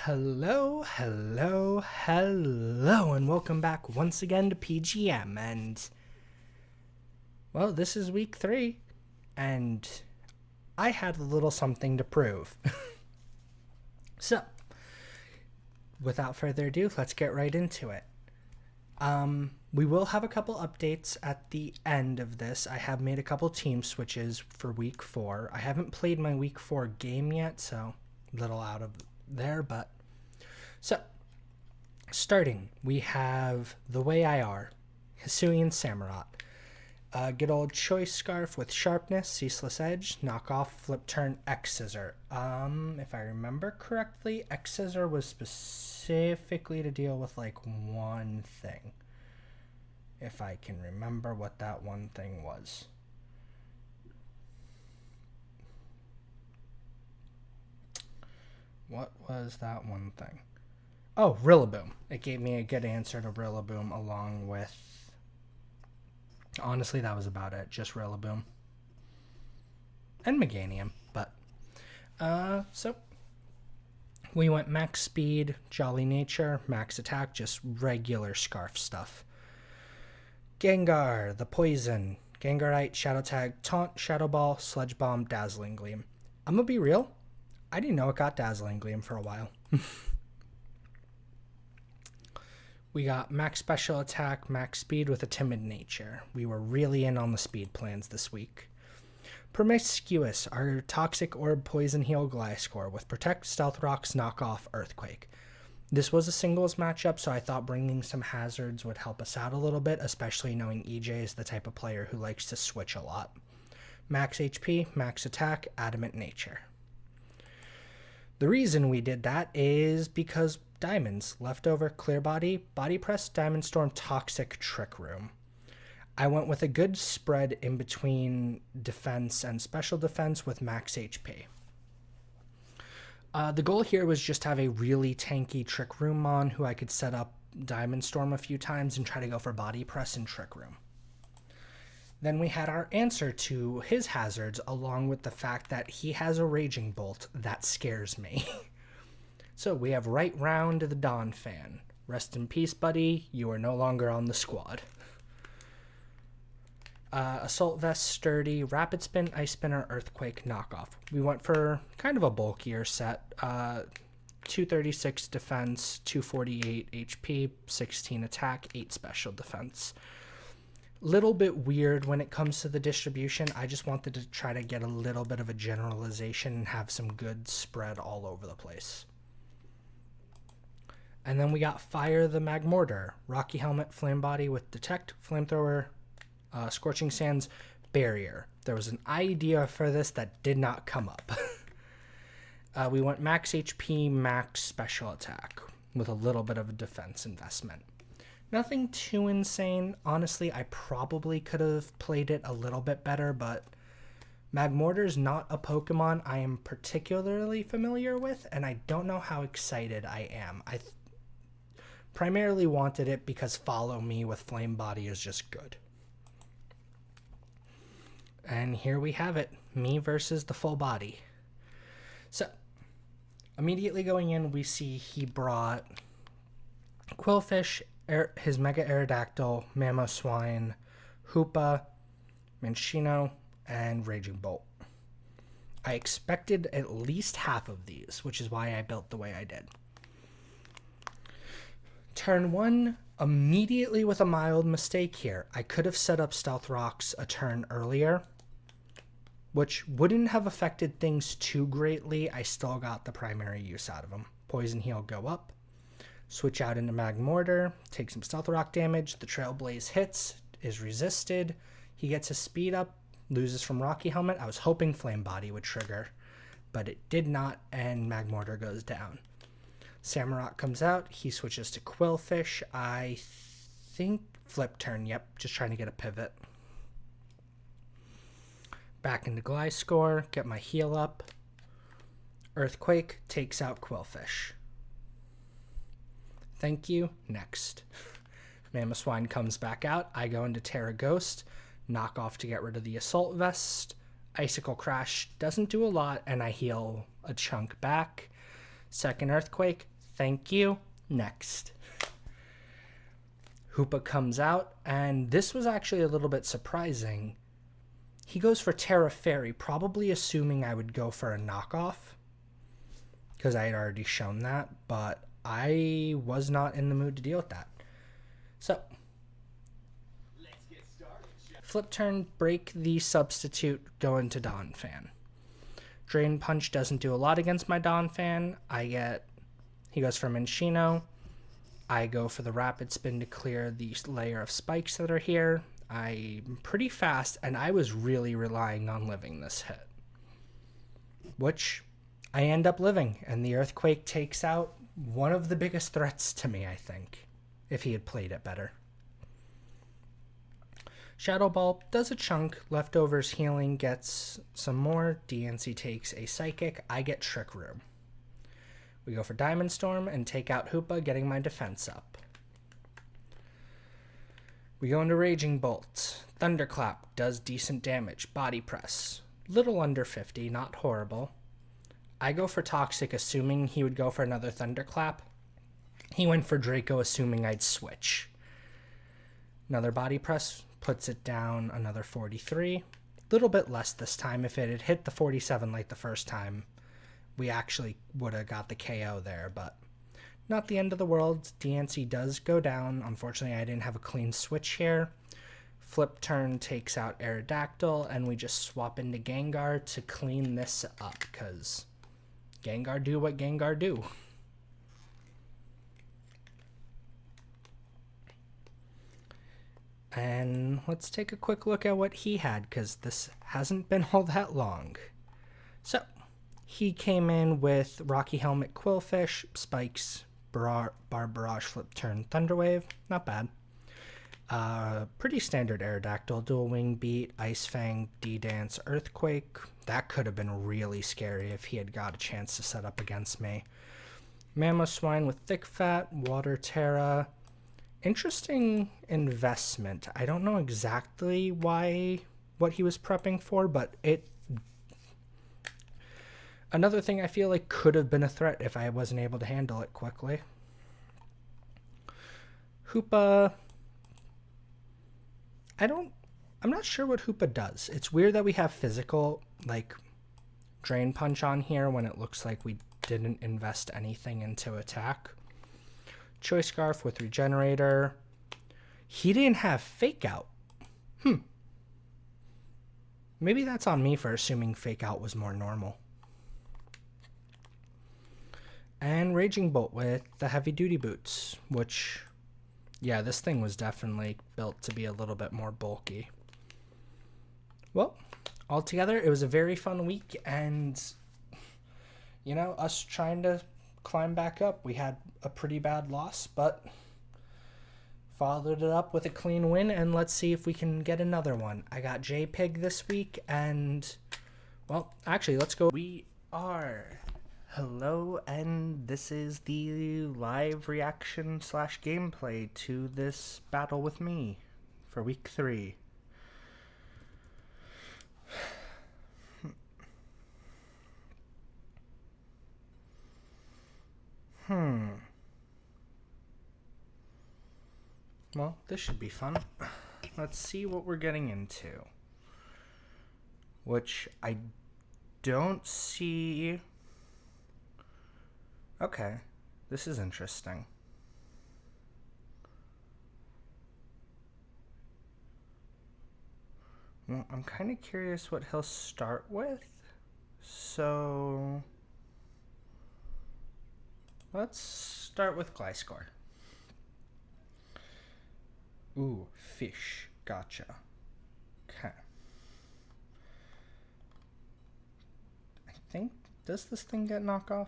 Hello, hello, hello, and welcome back once again to P.G.M. And, well, this is week 3, and I had a little something to prove. So, without further ado, let's get right into it. We will have a couple updates at the end of this. I have made a couple team switches for week 4. I haven't played my week 4 game yet, so a little out of there, but so starting, we have the Way I Are, Hisuian Samurott, good old choice scarf with sharpness, ceaseless edge, knockoff, flip turn, X scissor. If I remember correctly, X scissor was specifically to deal with like one thing. If I can remember what that one thing was. What was that one thing? Oh, Rillaboom. It gave me a good answer to Rillaboom along with... Honestly, that was about it. Just Rillaboom. And Meganium. But, so... We went max speed, jolly nature, max attack, just regular scarf stuff. Gengar, the poison. Gengarite, Shadow Tag, Taunt, Shadow Ball, Sludge Bomb, Dazzling Gleam. I'm gonna be real. I didn't know it got Dazzling Gleam for a while. We got max special attack, max speed with a timid nature. We were really in on the speed plans this week. Promiscuous, our Toxic Orb Poison Heal Gliscor with Protect, Stealth Rocks, Knockoff, Earthquake. This was a singles matchup, so I thought bringing some hazards would help us out a little bit, especially knowing EJ is the type of player who likes to switch a lot. Max HP, max attack, Adamant Nature. The reason we did that is because diamonds, leftover, clear body, body press, diamond storm, toxic, trick room. I went with a good spread in between defense and special defense with max HP. The goal here was just to have a really tanky trick room mon who I could set up diamond storm a few times and try to go for body press and trick room. Then we had our answer to his hazards, along with the fact that he has a Raging Bolt that scares me. So we have Right Round the Dawn Fan. Rest in peace, buddy. You are no longer on the squad. Assault Vest, Sturdy, Rapid Spin, Ice Spinner, Earthquake, Knockoff. We went for kind of a bulkier set. 236 defense, 248 HP, 16 attack, 8 special defense. Little bit weird when it comes to the distribution. I just wanted to try to get a little bit of a generalization and have some good spread all over the place. And then we got Fire the Magmortar, Rocky Helmet, Flame Body with Detect, Flamethrower, Scorching Sands, Barrier. There was an idea for this that did not come up. We went max HP, max special attack with a little bit of a defense investment. Nothing too insane. Honestly, I probably could have played it a little bit better, but Magmortar's not a Pokemon I am particularly familiar with, and I don't know how excited I am. I primarily wanted it because Follow Me with Flame Body is just good. And here we have it, me versus the full body. So, immediately going in, we see he brought Quillfish, his Mega Aerodactyl, Mamoswine, Hoopa, Minccino, and Raging Bolt. I expected at least half of these, which is why I built the way I did. Turn 1, immediately with a mild mistake here. I could have set up Stealth Rocks a turn earlier, which wouldn't have affected things too greatly. I still got the primary use out of them. Poison Heal go up. Switch out into Magmortar, take some Stealth Rock damage. The Trailblaze hits, is resisted. He gets his speed up, loses from Rocky Helmet. I was hoping Flame Body would trigger, but it did not, and Magmortar goes down. Samurott comes out. He switches to Quillfish. I think flip turn. Yep, just trying to get a pivot. Back into Gliscor, get my heal up. Earthquake takes out Quillfish. Thank you. Next. Mamoswine comes back out. I go into Terra Ghost. Knock off to get rid of the Assault Vest. Icicle Crash doesn't do a lot, and I heal a chunk back. Second Earthquake, thank you. Next. Hoopa comes out, and this was actually a little bit surprising. He goes for Terra Fairy, probably assuming I would go for a knockoff, because I had already shown that, but I was not in the mood to deal with that. So, let's get started. Flip turn, break the substitute, go into Donphan. Drain Punch doesn't do a lot against my Donphan. He goes for Minccino. I go for the Rapid Spin to clear the layer of spikes that are here. I'm pretty fast, and I was really relying on living this hit, which I end up living, and the Earthquake takes out one of the biggest threats to me, I think, if he had played it better. Shadow Ball does a chunk. Leftovers healing gets some more. DNC takes a Psychic. I get Trick Room. We go for Diamond Storm and take out Hoopa, getting my defense up. We go into Raging Bolt. Thunderclap does decent damage. Body Press. Little under 50, not horrible. I go for Toxic, assuming he would go for another Thunderclap. He went for Draco, assuming I'd switch. Another Body Press puts it down another 43. Little bit less this time. If it had hit the 47 like the first time, we actually would have got the KO there, but not the end of the world. DNC does go down. Unfortunately, I didn't have a clean switch here. Flip turn takes out Aerodactyl, and we just swap into Gengar to clean this up, because Gengar do what Gengar do. And let's take a quick look at what he had, because this hasn't been all that long. So, he came in with Rocky Helmet, Quillfish, Spikes, Bar Barrage, Flip Turn, Thunderwave. Not bad. Pretty standard Aerodactyl, Dual Wing Beat, Ice Fang, D-Dance, Earthquake. That could have been really scary if he had got a chance to set up against me. Mamoswine with Thick Fat, Water Terra. Interesting investment. I don't know exactly what he was prepping for, but another thing I feel like could have been a threat if I wasn't able to handle it quickly. Hoopa. I'm not sure what Hoopa does. It's weird that we have physical, like, Drain Punch on here when it looks like we didn't invest anything into attack. Choice Scarf with Regenerator. He didn't have Fake Out. Maybe that's on me for assuming Fake Out was more normal. And Raging Bolt with the Heavy Duty Boots, which, yeah, this thing was definitely built to be a little bit more bulky. Well, altogether, it was a very fun week, and, you know, us trying to climb back up. We had a pretty bad loss, but followed it up with a clean win, and let's see if we can get another one. I got JPig this week, and, well, actually, let's go. We are... Hello, and this is the live reaction / gameplay to this battle with me for week 3. Well, this should be fun. Let's see what we're getting into. Which I don't see... Okay, this is interesting. Well, I'm kind of curious what he'll start with. So... let's start with Gliscor. Ooh, fish. Gotcha. Okay. I think... does this thing get knockoff?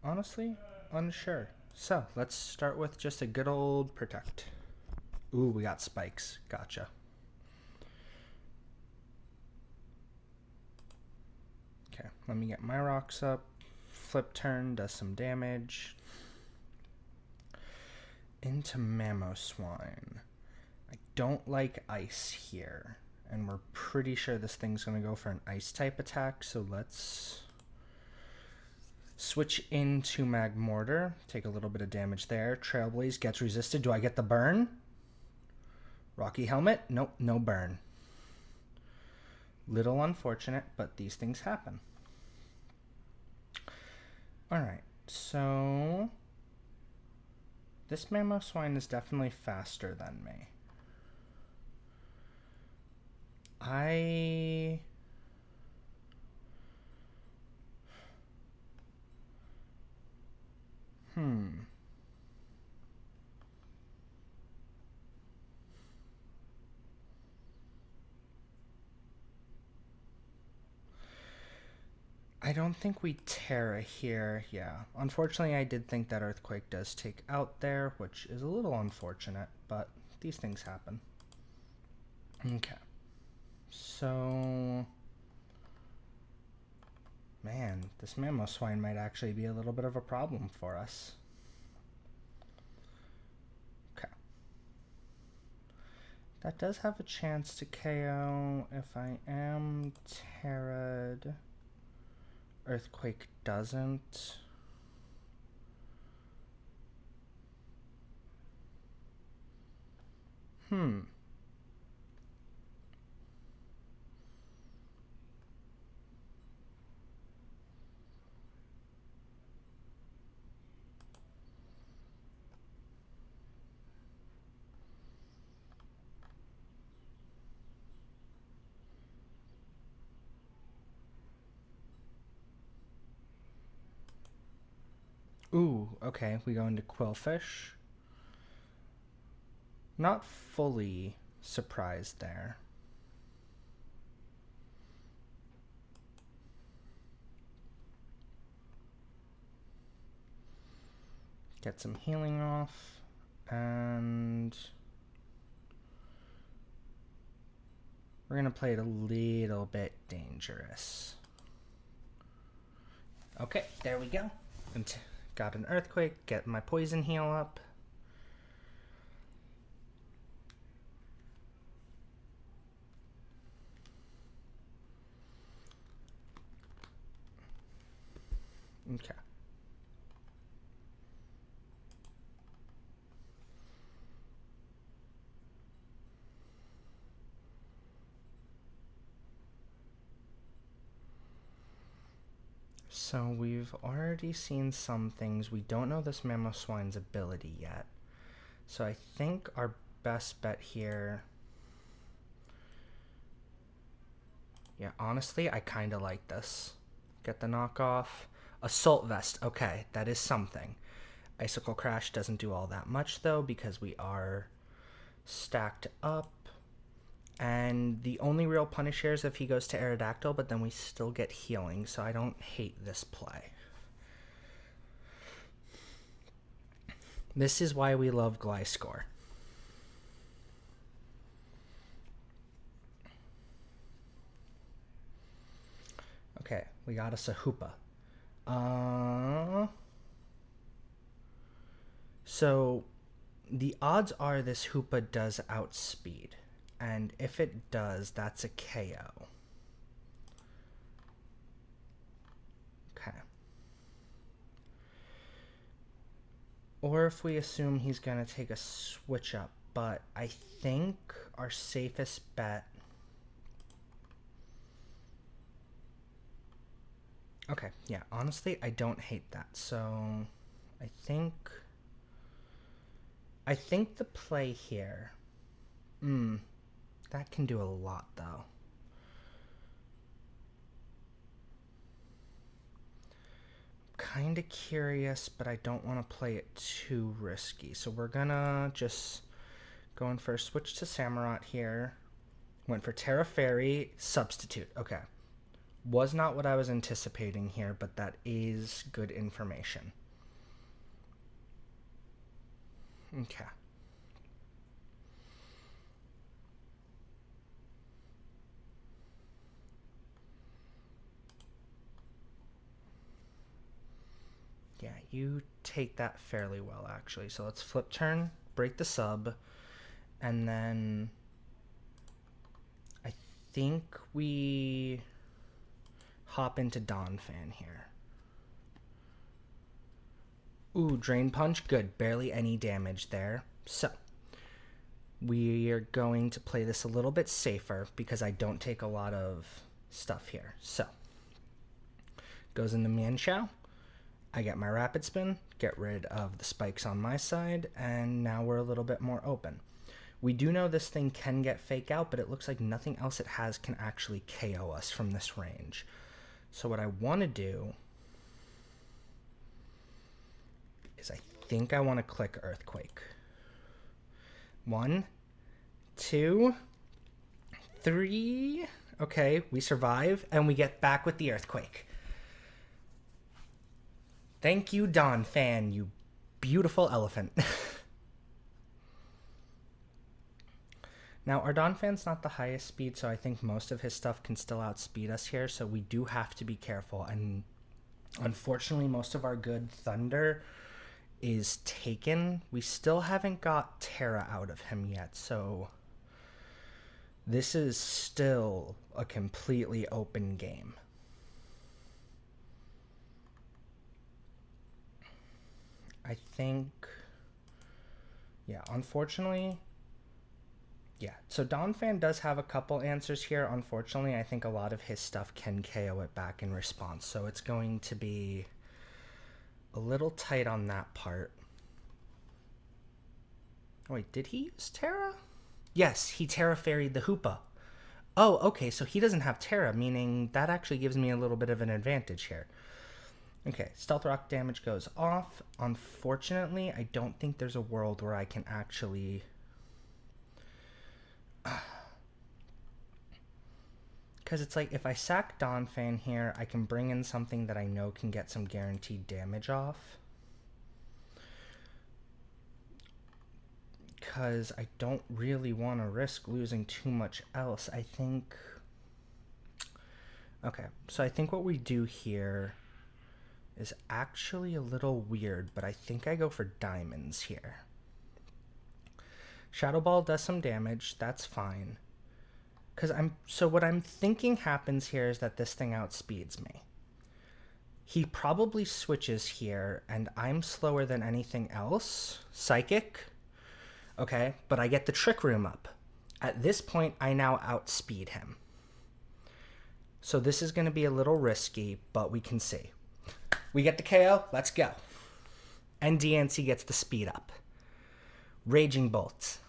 Honestly, unsure. So, let's start with just a good old Protect. Ooh, we got Spikes. Gotcha. Okay, let me get my rocks up. Flip turn, does some damage. Into Mamoswine. I don't like Ice here. And we're pretty sure this thing's going to go for an Ice type attack, so let's Switch into Magmortar. Take a little bit of damage there. Trailblaze gets resisted. Do I get the burn? Rocky Helmet? Nope, no burn. Little unfortunate, but these things happen. Alright, so this Mamoswine is definitely faster than me. I don't think we Terra here. Yeah, unfortunately I did think that Earthquake does take out there, which is a little unfortunate, but these things happen. Okay. So, man, this Mamoswine might actually be a little bit of a problem for us. Okay. That does have a chance to KO if I am Terra'd. Earthquake doesn't. Ooh, okay, we go into Quillfish. Not fully surprised there. Get some healing off, and we're gonna play it a little bit dangerous. Okay, there we go. And got an Earthquake, get my poison heal up. Okay. So we've already seen some things. We don't know this Mamoswine's ability yet. So I think our best bet here... Yeah, honestly, I kind of like this. Get the knockoff. Assault Vest. Okay, that is something. Icicle Crash doesn't do all that much, though, because we are stacked up. And the only real punish here is if he goes to Aerodactyl, but then we still get healing, so I don't hate this play. This is why we love Gliscor. Okay, we got us a Hoopa. So the odds are this Hoopa does outspeed. And if it does, that's a KO. Okay. Or if we assume he's going to take a switch up. But I think our safest bet... Okay, yeah, honestly, I don't hate that. So I think the play here... that can do a lot, though. Kind of curious, but I don't want to play it too risky. So we're gonna just go in for a switch to Samurott here. Went for Terra Fairy, substitute. Okay. Was not what I was anticipating here, but that is good information. Okay. Yeah, you take that fairly well, actually. So let's flip turn, break the sub, and then I think we hop into Donphan here. Ooh, Drain Punch. Good. Barely any damage there. So, we are going to play this a little bit safer because I don't take a lot of stuff here. So, goes into Mienshao. I get my Rapid Spin, get rid of the spikes on my side, and now we're a little bit more open. We do know this thing can get Fake Out, but it looks like nothing else it has can actually KO us from this range. So what I want to do is I think I want to click Earthquake. 1, 2, 3. Okay, we survive, and we get back with the Earthquake. Thank you, Don Fan, you beautiful elephant. Now, our Don Fan's not the highest speed, so I think most of his stuff can still outspeed us here, so we do have to be careful. And unfortunately, most of our good Thunder is taken. We still haven't got Terra out of him yet, so this is still a completely open game. I think, yeah, unfortunately, yeah. So Donphan does have a couple answers here. Unfortunately, I think a lot of his stuff can KO it back in response, so it's going to be a little tight on that part. Oh, wait, did he use Terra? Yes, he Terra Fairied the Hoopa. Oh, okay, so he doesn't have Terra, meaning that actually gives me a little bit of an advantage here. Okay, Stealth Rock damage goes off. Unfortunately, I don't think there's a world where I can actually... Because it's like, if I sack Donphan here, I can bring in something that I know can get some guaranteed damage off. Because I don't really want to risk losing too much else. I think... Okay, so I think what we do here is actually a little weird, but I think I go for diamonds here. Shadow Ball does some damage, that's fine. So what I'm thinking happens here is that this thing outspeeds me. He probably switches here, and I'm slower than anything else. Psychic. Okay, but I get the Trick Room up. At this point, I now outspeed him. So this is going to be a little risky, but we can see. We get the KO, let's go. And DNC gets the speed up. Raging Bolt.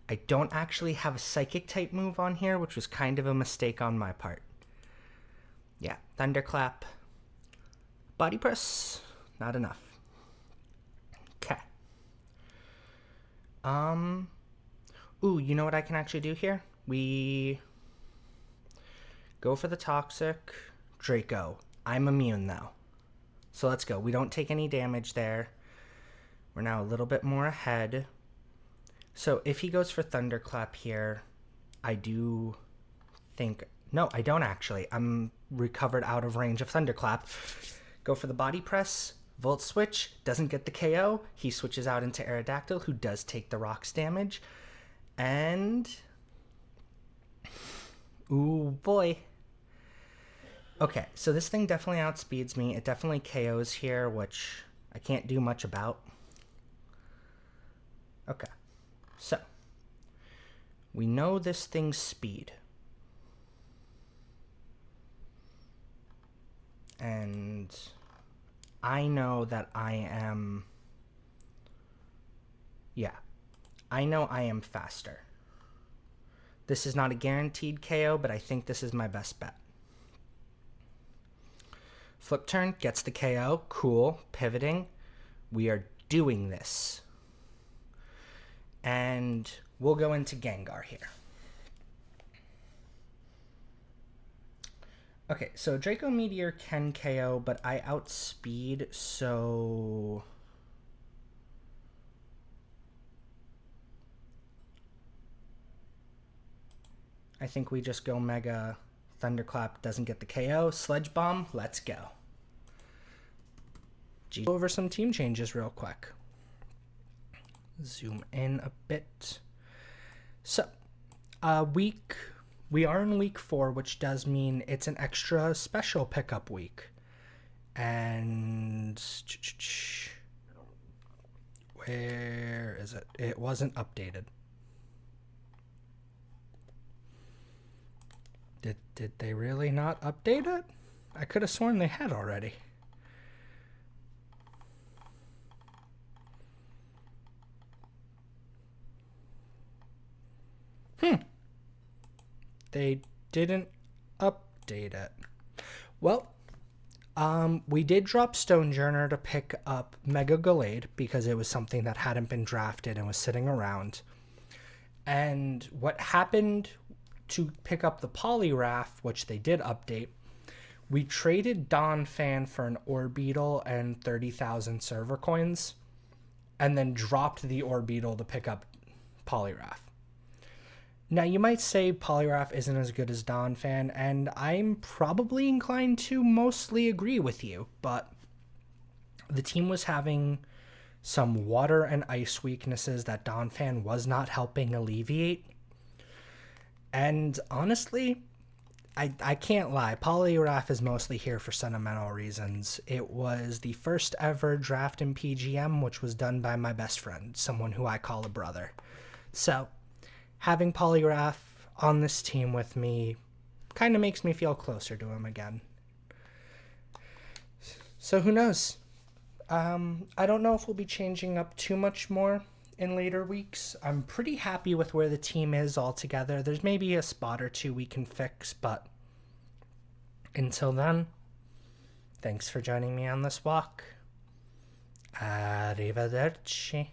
I don't actually have a Psychic type move on here, which was kind of a mistake on my part. Yeah, Thunderclap. Body Press, not enough. Okay. Ooh, you know what I can actually do here? We go for the Toxic. Draco. I'm immune, though. So let's go. We don't take any damage there. We're now a little bit more ahead. So if he goes for Thunderclap here, I do think... No, I don't actually. I'm recovered out of range of Thunderclap. Go for the Body Press. Volt Switch. Doesn't get the KO. He switches out into Aerodactyl, who does take the rocks damage. And... Ooh, boy. Okay, so this thing definitely outspeeds me. It definitely KOs here, which I can't do much about. Okay, so we know this thing's speed. And I know that I am... Yeah, I know I am faster. This is not a guaranteed KO, but I think this is my best bet. Flip turn, gets the KO. Cool. Pivoting. We are doing this. And we'll go into Gengar here. Okay, so Draco Meteor can KO, but I outspeed, so... I think we just go Mega Thunderclap, doesn't get the KO. Sledge Bomb, let's go. Go over some team changes real quick. Zoom in a bit. So, we are in week 4, which does mean it's an extra special pickup week. And Where is it? It wasn't updated. Did they really not update it? I could have sworn they had already. They didn't update it. Well, we did drop Stonejourner to pick up Mega Gallade because it was something that hadn't been drafted and was sitting around. And what happened to pick up the Poliwrath, which they did update, we traded Donphan for an Orbeetle and 30,000 server coins, and then dropped the Orbeetle to pick up Poliwrath. Now, you might say Poliwrath isn't as good as Donphan, and I'm probably inclined to mostly agree with you, but the team was having some water and ice weaknesses that Donphan was not helping alleviate. And honestly, I can't lie, Poliwrath is mostly here for sentimental reasons. It was the first ever draft in P.G.M, which was done by my best friend, someone who I call a brother. So, having Poliwrath on this team with me kind of makes me feel closer to him again. So who knows? I don't know if we'll be changing up too much more in later weeks. I'm pretty happy with where the team is altogether. There's maybe a spot or two we can fix, but until then, thanks for joining me on this walk. Arrivederci.